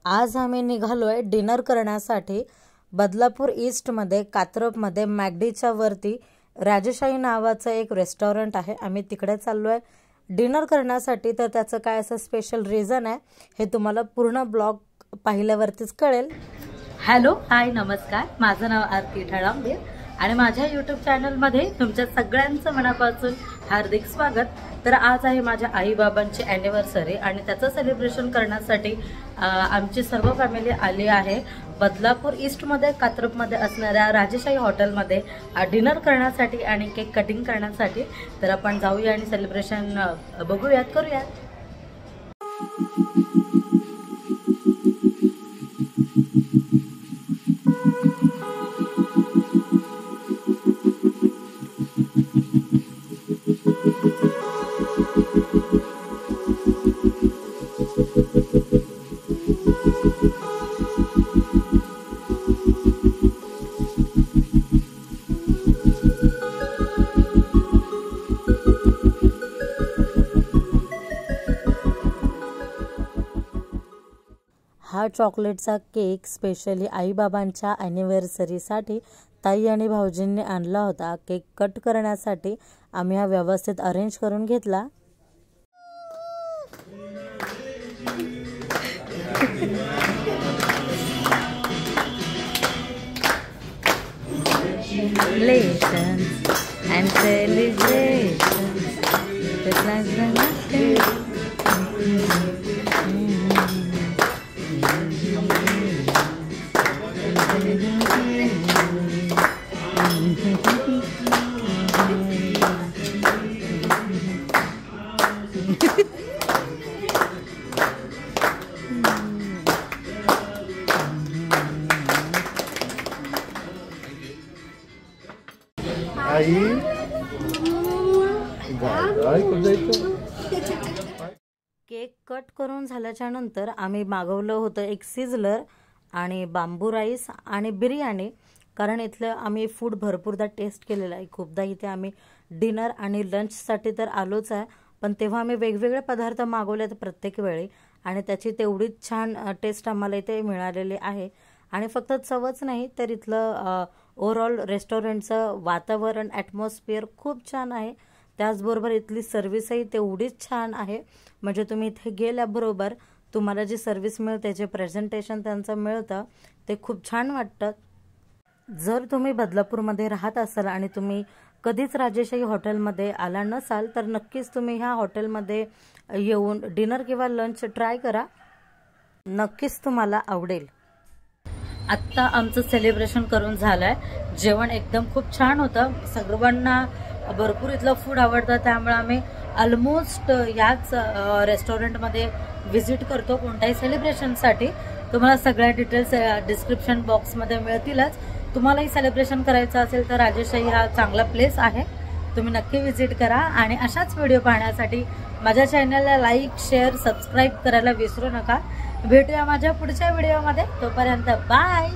आज आम्ही निघालोय डिनर करण्यासाठी बदलापूर ईस्टमध्ये कात्रपमध्ये मॅकडीच्या वरती राजेशाही नावाचं एक रेस्टॉरंट आहे। आम्ही तिकडे चाललोय डिनर करण्यासाठी। तर त्याचं काय असं स्पेशल रिझन आहे हे तुम्हाला पूर्ण ब्लॉग पाहिल्यावरतीच कळेल। हॅलो हाय नमस्कार, माझं नाव आरती ठळांबे आणि माझ्या यूट्यूब चॅनलमध्ये तुमच्या सगळ्यांचं मनापासून हार्दिक स्वागत। तर आज आहे माझ्या आई बाबांची ॲनिव्हर्सरी आणि त्याचं सेलिब्रेशन करण्यासाठी आमची सर्व फॅमिली आली आहे बदलापूर ईस्टमध्ये कात्रपमध्ये असणाऱ्या राजेशाही हॉटेलमध्ये डिनर करण्यासाठी आणि केक कटिंग करण्यासाठी। तर आपण जाऊया आणि सेलिब्रेशन बघूयात, करूयात। हा चॉकलेटचा केक स्पेशली आई बाबांच्या ॲनिव्हर्सरीसाठी ताई आणि भाऊजींनी आणला होता। केक कट करण्यासाठी आम्ही हा व्यवस्थित अरेंज करून घेतला। And celebrations just like the last day. Cake cut करून झाल्याच्या नंतर आम्ही मागवलं होतं एक सिझलर आणि बांबू राईस आणि बिर्याणी। कारण इथलं आम्ही फूड भरपूरदा टेस्ट केलेलं आहे, खूपदा इथे आम्ही डिनर आणि लंचसाठी तर आलोच आहे, पण तेव्हा आम्ही वेगवेगळे पदार्थ मागवले प्रत्येक वेळी आणि त्याची तेवढीच छान टेस्ट आम्हाला इथे मिळालेली आहे। आणि फक्त चवच नाही तर इथलं ओव्हरऑल रेस्टॉरंटचं वातावरण ॲटमॉस्फिअर खूप छान आहे। त्याचबरोबर इथली सर्व्हिसही तेवढीच छान आहे। म्हणजे तुम्ही इथे गेल्याबरोबर तुम्हाला जी सर्व्हिस मिळते, जे प्रेझेंटेशन त्यांचं मिळतं ते खूप छान वाटतं। जर तुम्ही बदलापूरमध्ये राहत असाल आणि तुम्ही कधीच राजेशाही हॉटेलमध्ये आला नसाल तर नक्कीच तुम्ही ह्या हॉटेलमध्ये येऊन डिनर किंवा लंच ट्राय करा, नक्कीच तुम्हाला आवडेल। आत्ता आमचं सेलिब्रेशन करून झालंय। जेवण एकदम खूप छान होतं, सर्वांना भरपूर इथलं फूड आवडतं, त्यामुळे आम्ही ऑलमोस्ट याच रेस्टॉरंटमध्ये व्हिजिट करतो कोणत्याही सेलिब्रेशनसाठी। तुम्हाला सगळ्या डिटेल्स डिस्क्रिप्शन बॉक्समध्ये मिळतीलच। तुम्हालाही सेलिब्रेशन करायचं असेल तर राजेशाही हा चांगला प्लेस आहे, तुम्ही नक्की व्हिजिट करा। आणि अशाच व्हिडिओ पाहण्यासाठी माझ्या चॅनलला लाईक शेअर सबस्क्राईब करायला विसरू नका। भेटूया माझ्या पुढच्या व्हिडिओमध्ये, तोपर्यंत बाय।